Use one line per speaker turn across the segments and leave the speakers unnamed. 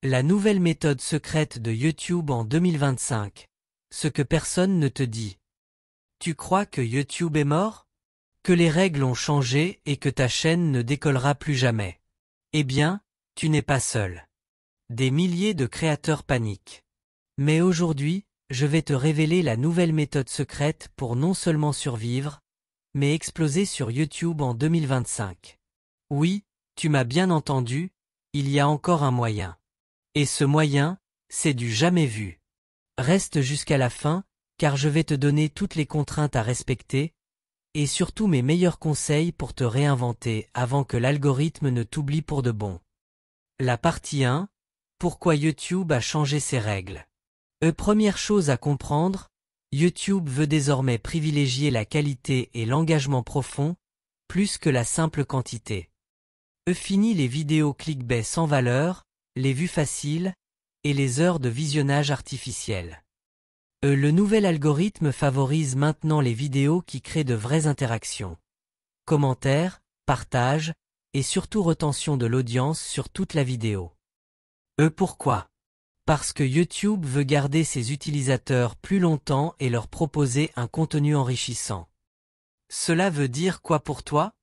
La nouvelle méthode secrète de YouTube en 2025. Ce que personne ne te dit. Tu crois que YouTube est mort? Que les règles ont changé et que ta chaîne ne décollera plus jamais? Eh bien, tu n'es pas seul. Des milliers de créateurs paniquent. Mais aujourd'hui, je vais te révéler la nouvelle méthode secrète pour non seulement survivre, mais exploser sur YouTube en 2025. Oui, tu m'as bien entendu, il y a encore un moyen. Et ce moyen, c'est du jamais vu. Reste jusqu'à la fin, car je vais te donner toutes les contraintes à respecter, et surtout mes meilleurs conseils pour te réinventer avant que l'algorithme ne t'oublie pour de bon. La partie 1. Pourquoi YouTube a changé ses règles. Première chose à comprendre, YouTube veut désormais privilégier la qualité et l'engagement profond, plus que la simple quantité. Fini les vidéos clickbait sans valeur, les vues faciles, et les heures de visionnage artificiel. Le nouvel algorithme favorise maintenant les vidéos qui créent de vraies interactions. Commentaires, partages, et surtout retention de l'audience sur toute la vidéo. Pourquoi? Parce que YouTube veut garder ses utilisateurs plus longtemps et leur proposer un contenu enrichissant. Cela veut dire quoi pour toi?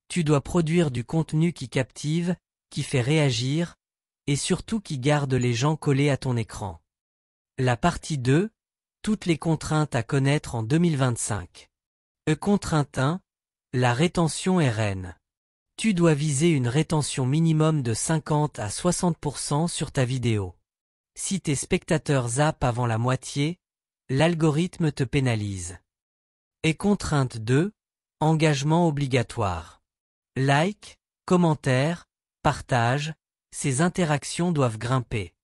Tu dois produire du contenu qui captive, qui fait réagir, et surtout qui garde les gens collés à ton écran. La partie 2. Toutes les contraintes à connaître en 2025. Contrainte 1. La rétention est reine. Tu dois viser une rétention minimum de 50 à 60% sur ta vidéo. Si tes spectateurs zappent avant la moitié, l'algorithme te pénalise. Contrainte 2. Engagement obligatoire. Like, commentaire, partage, ces interactions doivent grimper.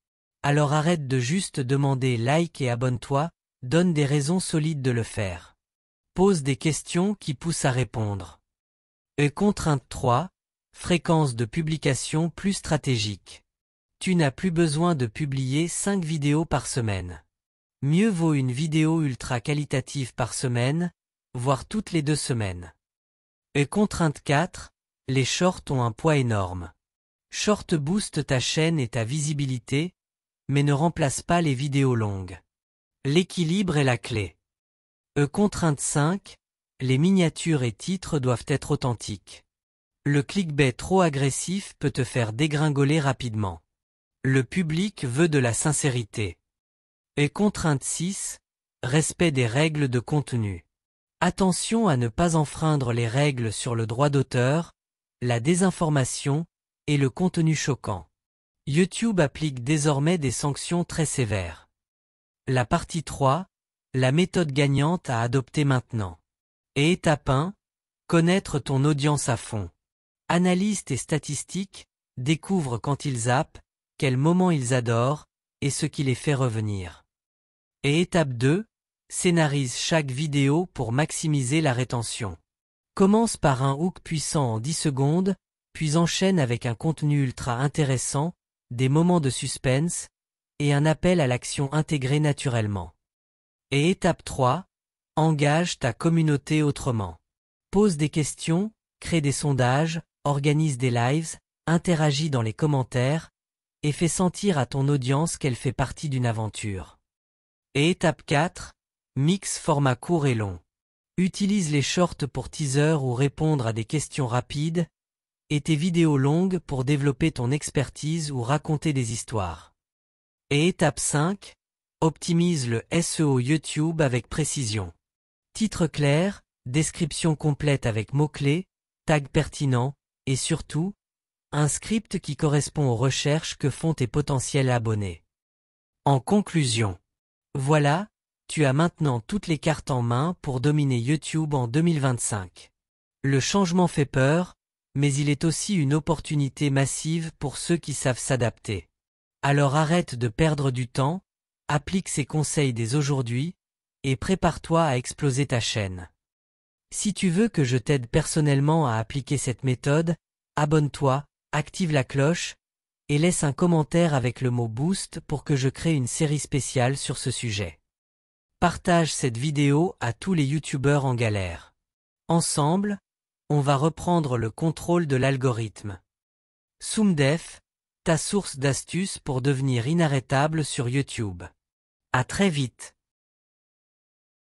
Alors arrête de juste demander like et abonne-toi, donne des raisons solides de le faire. Pose des questions qui poussent à répondre. Contrainte 3. Fréquence de publication plus stratégique. Tu n'as plus besoin de publier 5 vidéos par semaine. Mieux vaut une vidéo ultra qualitative par semaine, voire toutes les 2 semaines. Contrainte 4. Les shorts ont un poids énorme. Short booste ta chaîne et ta visibilité, mais ne remplace pas les vidéos longues. L'équilibre est la clé. Contrainte 5. Les miniatures et titres doivent être authentiques. Le clickbait trop agressif peut te faire dégringoler rapidement. Le public veut de la sincérité. Contrainte 6. Respect des règles de contenu. Attention à ne pas enfreindre les règles sur le droit d'auteur, la désinformation et le contenu choquant. YouTube applique désormais des sanctions très sévères. La partie 3. La méthode gagnante à adopter maintenant. Étape 1. Connaître ton audience à fond. Analyse tes statistiques, découvre quand ils zappent, quel moment ils adorent, et ce qui les fait revenir. Étape 2. Scénarise chaque vidéo pour maximiser la rétention. Commence par un hook puissant en 10 secondes, puis enchaîne avec un contenu ultra intéressant, des moments de suspense, et un appel à l'action intégré naturellement. Étape 3. Engage ta communauté autrement. Pose des questions, crée des sondages, organise des lives, interagis dans les commentaires, et fais sentir à ton audience qu'elle fait partie d'une aventure. Étape 4. Mix format court et long. Utilise les shorts pour teaser ou répondre à des questions rapides, et tes vidéos longues pour développer ton expertise ou raconter des histoires. Étape 5. Optimise le SEO YouTube avec précision. Titre clair, description complète avec mots-clés, tags pertinents, et surtout, un script qui correspond aux recherches que font tes potentiels abonnés. En conclusion, voilà, tu as maintenant toutes les cartes en main pour dominer YouTube en 2025. Le changement fait peur, mais il est aussi une opportunité massive pour ceux qui savent s'adapter. Alors arrête de perdre du temps, applique ces conseils dès aujourd'hui, et prépare-toi à exploser ta chaîne. Si tu veux que je t'aide personnellement à appliquer cette méthode, abonne-toi, active la cloche, et laisse un commentaire avec le mot boost pour que je crée une série spéciale sur ce sujet. Partage cette vidéo à tous les youtubeurs en galère. Ensemble, on va reprendre le contrôle de l'algorithme. SoomDef, ta source d'astuces pour devenir inarrêtable sur YouTube. À très vite.